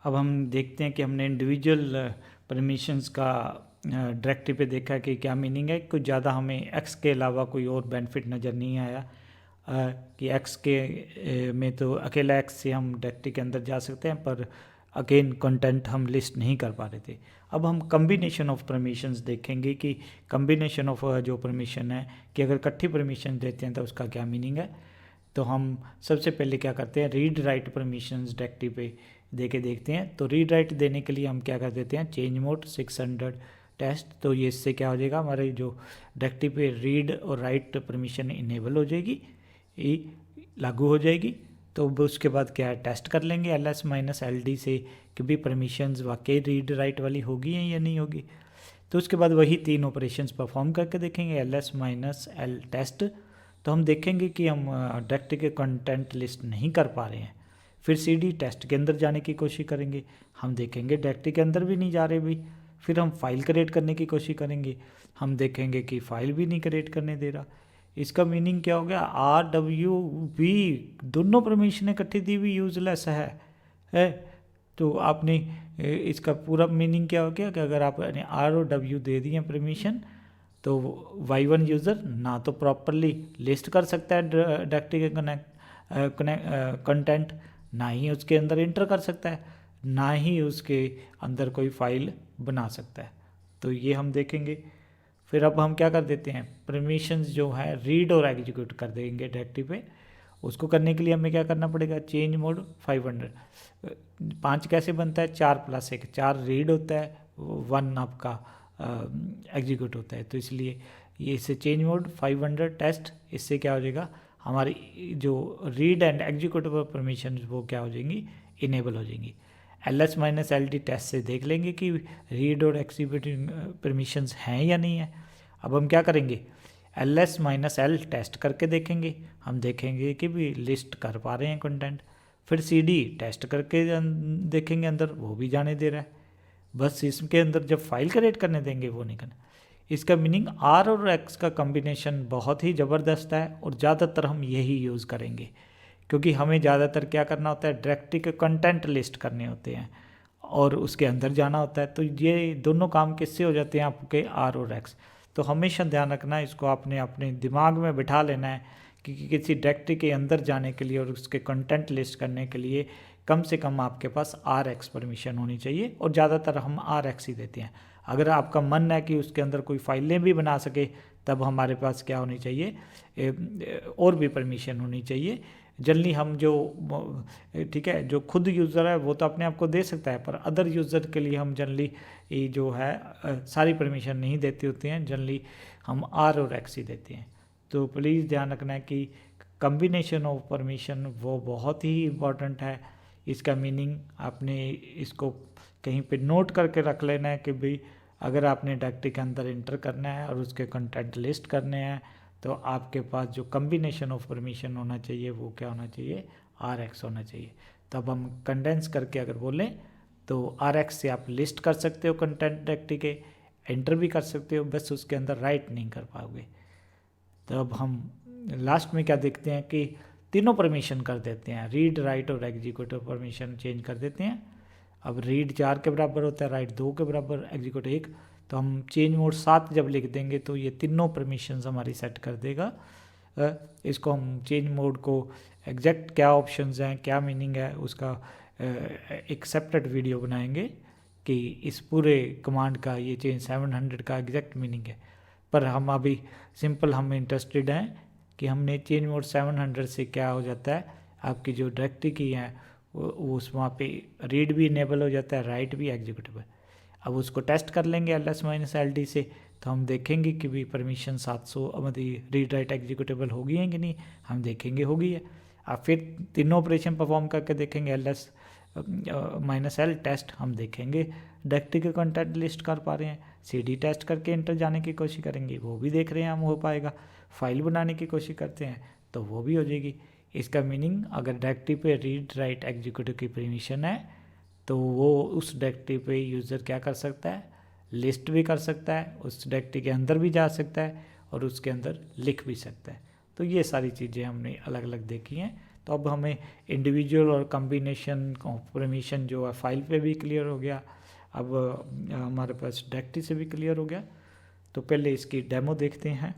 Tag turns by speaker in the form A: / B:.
A: अब हम देखते हैं कि हमने इंडिविजुअल परमिशंस का डायरेक्टिव पे देखा कि क्या मीनिंग है। कुछ ज़्यादा हमें एक्स के अलावा कोई और बेनिफिट नज़र नहीं आया कि एक्स के में तो अकेला एक्स से हम डायरेक्टिव के अंदर जा सकते हैं, पर अगेन कंटेंट हम लिस्ट नहीं कर पा रहे थे। अब हम कम्बिनेशन ऑफ परमिशंस देखेंगे कि कम्बिनेशन ऑफ जो परमिशन है कि अगर इकट्ठी परमिशन देते हैं तो उसका क्या मीनिंग है। तो हम सबसे पहले क्या करते हैं, रीड राइट परमिशंस डायरेक्टिव पे दे के देखते हैं। तो रीड राइट देने के लिए हम क्या कर देते हैं, चेंज मोड 600 टेस्ट। तो ये इससे क्या हो जाएगा, हमारे जो डायरेक्टिव पे रीड और राइट परमिशन इनेबल हो जाएगी, लागू हो जाएगी। तो उसके बाद क्या है, टेस्ट कर लेंगे ls-ld से कि भी परमिशंस वाकई रीड राइट वाली होगी या नहीं होगी। तो उसके बाद वही 3 ऑपरेशंस परफॉर्म करके देखेंगे ls-l टेस्ट। तो हम देखेंगे कि हम डायरेक्टिव के कंटेंट लिस्ट नहीं कर पा रहे हैं। फिर cd टेस्ट के अंदर जाने की कोशिश करेंगे, हम देखेंगे डायरेक्टिव के अंदर भी नहीं जा रहे भी। फिर हम फाइल क्रिएट करने की कोशिश करेंगे, हम देखेंगे कि फाइल भी नहीं क्रिएट करने दे रहा। इसका मीनिंग क्या हो गया, RWV दोनों परमिशन इकट्ठी दी हुई यूजलेस है। तो आपने इसका पूरा मीनिंग क्या हो गया कि अगर आपने R और W दे दिए परमिशन तो Y1 यूज़र ना तो प्रॉपरली लिस्ट कर सकता है डायरेक्टिव के कंटेंट, ना ही उसके अंदर इंटर कर सकता है, ना ही उसके अंदर कोई फाइल बना सकता है। तो ये हम देखेंगे। फिर अब हम क्या कर देते हैं, परमिशंस जो है रीड और एग्जीक्यूट कर देंगे डायरेक्टिव पे। उसको करने के लिए हमें क्या करना पड़ेगा, चेंज मोड 500। 5 कैसे बनता है, 4+1, 4 रीड होता है, 1 आपका एग्जीक्यूट होता है। तो इसलिए ये इससे चेंज मोड 500 टेस्ट, इससे क्या हो जाएगा, हमारी जो रीड एंड एग्जीक्यूटेबल परमिशन वो क्या हो जाएंगी, इनेबल हो जाएंगी। ls-ld टेस्ट से देख लेंगे कि रीड और एग्जीक्यूटिंग परमिशंस हैं या नहीं है। अब हम क्या करेंगे, ls-l टेस्ट करके देखेंगे, हम देखेंगे कि भी लिस्ट कर पा रहे हैं कंटेंट। फिर cd टेस्ट करके देखेंगे, अंदर वो भी जाने दे रहा है। बस इसके अंदर जब फाइल क्रिएट करने देंगे वो नहीं करना। इसका मीनिंग R और X का कम्बिनेशन बहुत ही ज़बरदस्त है और ज़्यादातर हम यही यूज़ करेंगे, क्योंकि हमें ज़्यादातर क्या करना होता है, डायरेक्टिव के कंटेंट लिस्ट करने होते हैं और उसके अंदर जाना होता है। तो ये दोनों काम किससे हो जाते हैं, आपके R और X। तो हमेशा ध्यान रखना, इसको आपने अपने दिमाग में बिठा लेना है कि किसी डायरेक्टिव के अंदर जाने के लिए और उसके कंटेंट लिस्ट करने के लिए कम से कम आपके पास RX परमिशन होनी चाहिए, और ज़्यादातर हम RX ही देते हैं। अगर आपका मन है कि उसके अंदर कोई फाइलें भी बना सके, तब हमारे पास क्या होनी चाहिए, और भी परमिशन होनी चाहिए। जनरली हम जो ठीक है, जो खुद यूज़र है वो तो अपने आप को दे सकता है, पर अदर यूज़र के लिए हम जनरली जो है सारी परमिशन नहीं देते होते हैं, जनरली हम R और X ही देते हैं। तो प्लीज़ ध्यान रखना है कि कम्बिनेशन ऑफ परमिशन वो बहुत ही इम्पॉर्टेंट है। इसका मीनिंग आपने इसको कहीं पे नोट करके रख लेना है कि भाई अगर आपने डायरेक्टिव के अंदर इंटर करना है और उसके कंटेंट लिस्ट करने हैं, तो आपके पास जो कम्बिनेशन ऑफ परमिशन होना चाहिए वो क्या होना चाहिए, RX होना चाहिए। तब हम कंडेंस करके अगर बोलें तो RX से आप लिस्ट कर सकते हो कंटेंट डायरेक्टिव के, एंटर भी कर सकते हो, बस उसके अंदर राइट नहीं कर पाओगे। तो अब हम लास्ट में क्या देखते हैं कि तीनों परमिशन कर देते हैं, रीड राइट और एग्जीक्यूटिव परमिशन चेंज कर देते हैं। अब रीड 4 के बराबर होता है, राइट 2 के बराबर, एग्जीक्यूट 1। तो हम चेंज मोड 7 जब लिख देंगे तो ये तीनों परमिशंस हमारी सेट कर देगा। इसको हम चेंज मोड को एग्जैक्ट क्या ऑप्शंस हैं, क्या मीनिंग है उसका एक सेपरेट वीडियो बनाएंगे कि इस पूरे कमांड का ये चेंज 700 का एग्जैक्ट मीनिंग है। पर हम अभी सिंपल हम इंटरेस्टेड हैं कि हमने चेंज मोड 700 से क्या हो जाता है, आपकी जो डायरेक्टिव की है वो उस वहाँ पे रीड भी इनेबल हो जाता है, राइट भी एग्जीक्यूटिव है। अब उसको टेस्ट कर लेंगे ls-ld से, तो हम देखेंगे कि भी परमिशन 700 मतलब रीड राइट एग्जीक्यूटिबल होगी है कि नहीं, हम देखेंगे होगी है। अब फिर तीनों ऑपरेशन परफॉर्म करके देखेंगे ls-l टेस्ट, हम देखेंगे डायरेक्टिव के कंटेंट लिस्ट कर पा रहे हैं। cd टेस्ट करके इंटर जाने की कोशिश करेंगे, वो भी देख रहे हैं हम हो पाएगा। फाइल बनाने की कोशिश करते हैं तो वो भी हो जाएगी। इसका मीनिंग अगर डायरेक्टिव पे रीड राइट एग्जीक्यूटिव की परमिशन है तो वो उस डायरेक्टिव पे यूज़र क्या कर सकता है, लिस्ट भी कर सकता है, उस डायरेक्टिव के अंदर भी जा सकता है और उसके अंदर लिख भी सकता है। तो ये सारी चीज़ें हमने अलग अलग देखी हैं। तो अब हमें इंडिविजुअल और कॉम्बिनेशन ऑफ परमिशन जो है फाइल पे भी क्लियर हो गया, अब हमारे पास डायरेक्टरी से भी क्लियर हो गया। तो पहले इसकी डेमो देखते हैं।